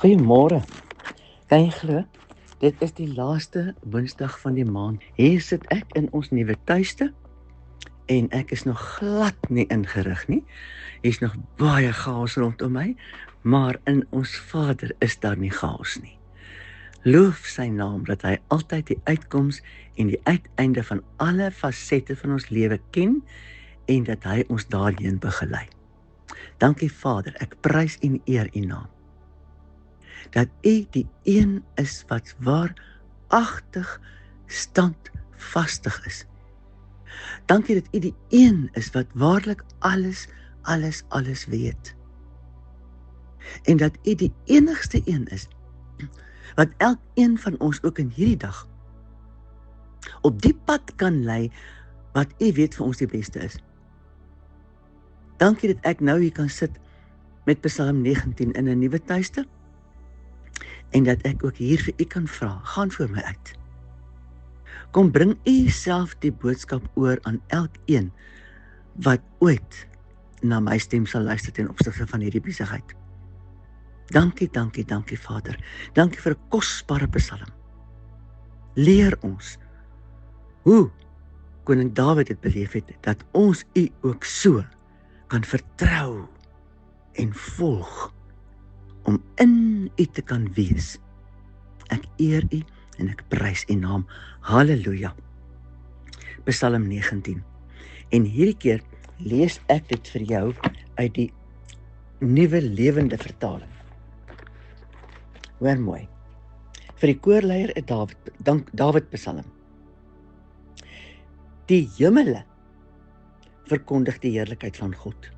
Goeiemôre. Kan jy glo? Dit is die laaste Woensdag van die maand. Hier sit ek in ons nuwe tuiste en ek is nog glad nie ingerig nie. Hier's nog baie chaos rondom my, maar in ons Vader is daar nie chaos nie. Loof sy naam dat hy altyd die uitkoms en die uiteinde van alle fasette van ons lewe ken en dat hy ons daarheen begelei. Dankie Vader, ek prys en eer u naam. Dat u die een is wat waaragtig standvastig is. Dankie dat u die een is wat waarlik alles weet. En dat u die enigste een is wat elkeen van ons ook in hierdie dag op die pad kan lei wat u weet vir ons die beste is. Dankie dat ek nou hier kan sit met Psalm 19 in 'n nuwe tuiste en dat ek ook hier vir u kan vra, gaan voor my uit. Kom bring u self die boodskap oor aan elkeen wat ooit na my stem sal luister ten opsigte van hierdie besigheid. Dankie Vader. Dankie vir 'n kosbare Psalm. Leer ons hoe koning Dawid dit beleef het, dat ons u ook so kan vertrou en volg om in u te kan wees. Ek eer u en ek prys u naam. Halleluja. Psalm 19. En hierdie keer lees ek dit vir jou uit die Nuwe Lewende Vertaling. Hoor mooi. Vir die koorleier het Dawid Psalm. Die hemele verkondig die heerlikheid van God.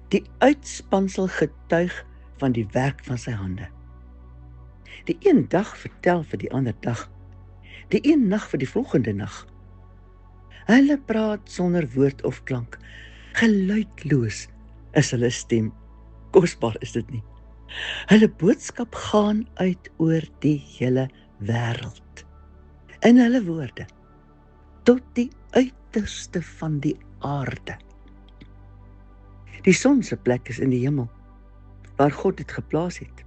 Die uitspansel getuig van die werk van sy hande. Die een dag vertel vir die ander dag, die een nag vir die volgende nag. Hulle praat sonder woord of klank, geluidloos is hulle stem, kosbaar is dit nie. Hulle boodskap gaan uit oor die hele wêreld, in hulle woorde, tot die uiterste van die aarde. Die son se plek is in die hemel, waar God dit geplaas het.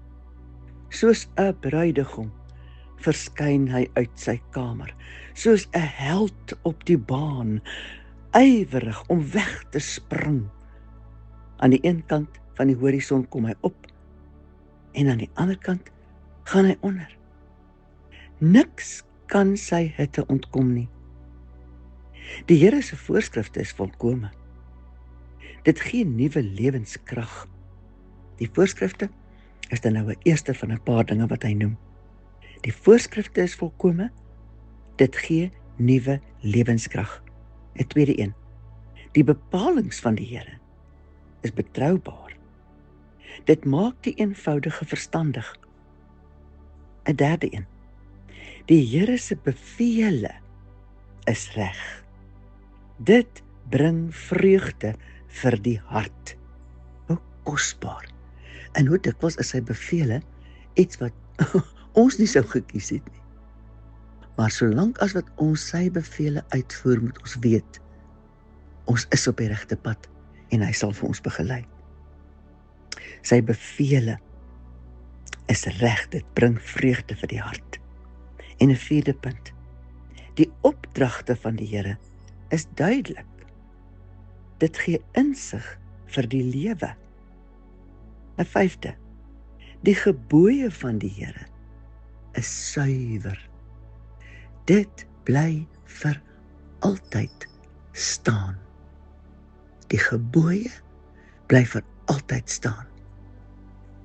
Soos 'n bruidegom verskyn hy uit sy kamer, soos 'n held op die baan, ywerig om weg te spring. Aan die een kant van die horison kom hy op, en aan die ander kant gaan hy onder. Niks kan sy hitte ontkom nie. Die Here se voorskrifte is volkome. Dit gee nuwe lewenskrag. Die voorskrifte is dan nou 'n eerste van 'n paar dinge wat hy noem. Die voorskrifte is volkome, dit gee nuwe lewenskrag. 'n Tweede een, die bepalings van die Here is betroubaar. Dit maak die eenvoudige verstandig. 'n Derde een, die Here se bevele is reg. Dit bring vreugde vir die hart. Hoe kosbaar. En hoe dikwels is sy bevele iets wat ons nie sou gekies het nie. Maar solank as wat ons sy bevele uitvoer, moet ons weet, ons is op die regte pad en hy sal vir ons begelei. Sy bevele is reg, dit bring vreugde vir die hart. En 'n vierde punt, die opdragte van die Here is duidelik. Dit gee insig vir die lewe. 'n vyfde, die gebooie van die Here is suiwer. Dit bly vir altyd staan. Die gebooie bly vir altyd staan.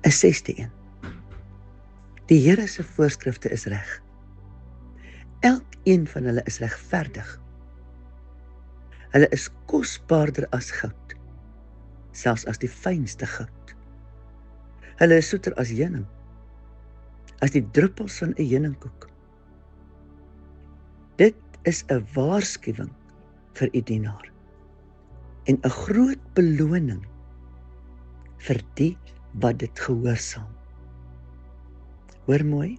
'n sesde een, die Here se voorskrifte is reg. Elkeen van hulle is regverdig. Hulle is kosbaarder as goud, selfs as die fynste goud. Hulle is soeter as heuning, as die druppels van 'n heuningkoek. Dit is 'n waarskuwing vir u dienaar en 'n groot beloning vir die wat dit gehoorsaam. Hoor mooi,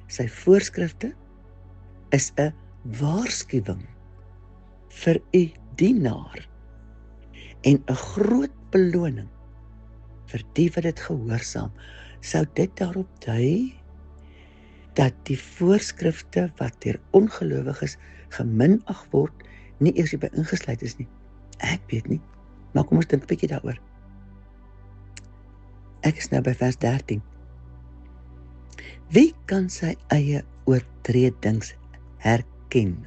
sy voorskrifte is 'n waarskuwing vir u dienaar en 'n groot beloning vir die wat dit gehoorsaam. sou dit daarop dui dat die voorskrifte wat deur ongelowiges geminag word, nie eers hierby ingesluit is nie. Ek weet nie, maar kom ons dink 'n bietjie daaroor. Ek is nou by vers 13. Wie kan sy eie oortredings herken?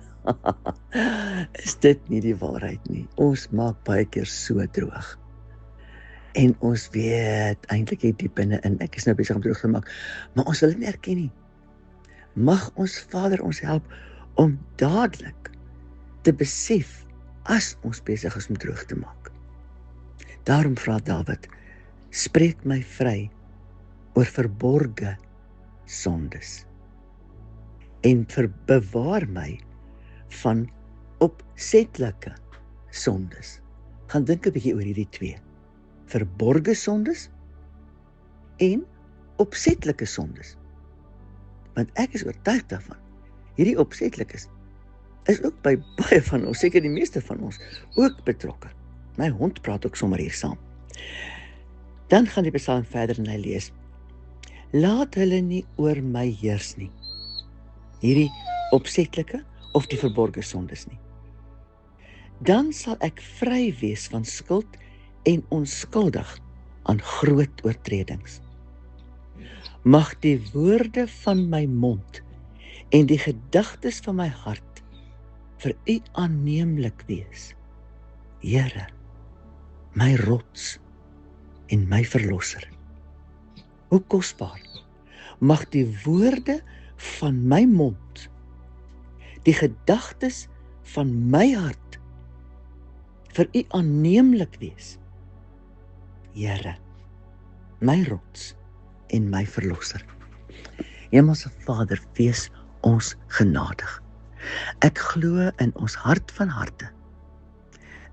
Is dit nie die waarheid nie? Ons maak baie keer so droog. En ons weet eintlik hier diep binne-in, ek is nou besig om droog te maak, maar ons wil dit nie erken nie. Mag ons Vader ons help om dadelik te besef as ons besig is om droog te maak. Daarom vra Dawid, spreek my vry oor verborge sondes en bewaar my van opsetlike sondes. Gaan dink 'n bietjie oor hierdie twee. Verborge sondes en opsetlike sondes. Want ek is oortuig daarvan, hierdie opsetlikes is ook by baie van ons, seker die meeste van ons, ook betrokke. My hond praat ook sommer hier saam. Dan gaan die Psalm verder en hy lees, laat hulle nie oor my heers nie, hierdie opsetlike of die verborge sondes nie. Dan sal ek vry wees van skuld en onskuldig aan groot oortredings. Mag die woorde van my mond en die gedagtes van my hart vir U aanneemlik wees, Here, my rots en my verlosser. Hoe kosbaar, mag die woorde van my mond, die gedagtes van my hart vir U aanneemlik wees, Here, my rots en my verlosser. Hemelse Vader, wees ons genadig. Ek glo in ons hart van harte,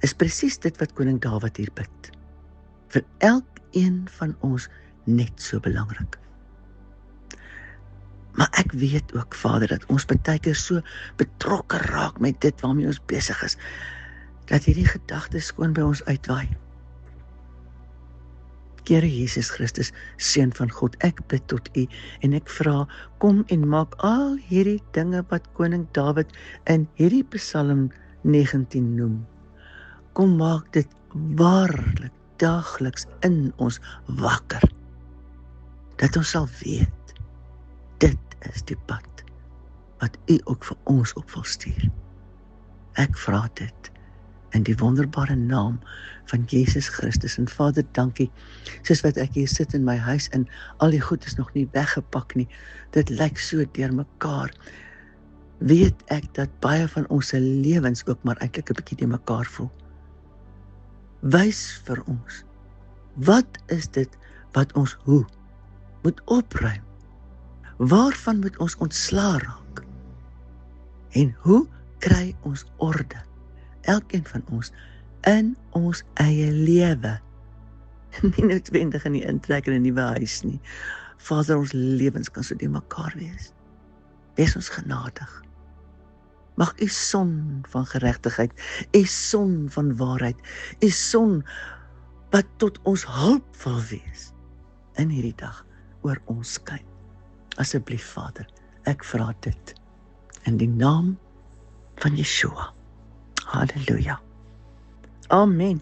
is presies dit wat koning Dawid hier bid. Vir elkeen van ons net so belangrik. Maar ek weet ook, Vader, dat ons baie keer so betrokke raak met dit waarmee ons besig is, dat hierdie gedagtes skoon by ons uitwaai. Here Jesus Christus, Seun van God, ek bid tot U en ek vra, kom en maak al hierdie dinge wat koning Dawid in hierdie Psalm 19 noem. Kom maak dit waarlik daagliks in ons wakker. Dat ons sal weet, dit is die pad wat U ook vir ons op wil stuur. Ek vra dit in die wonderbare naam van Jesus Christus. En Vader, dankie, soos wat ek hier sit in my huis en al die goed is nog nie weggepak nie, dit lyk so deur mekaar, weet ek dat baie van ons se lewens ook maar eintlik 'n bietjie deur mekaar voel. Wys vir ons, wat is dit wat ons hoe moet opruim? Waarvan moet ons ontslaa raak? En hoe kry ons orde, elkeen van ons, in ons eie lewe? Nie noodwendig in die intrek in 'n nuwe huis nie. Vader, ons lewens kan so deur mekaar wees. Wees ons genadig. Mag U son van geregtigheid, U son van waarheid, U son wat tot ons hulp wil wees, in hierdie dag oor ons skyn. Asseblief, Vader, ek vra dit in die naam van Yeshua. Halleluja. Amen.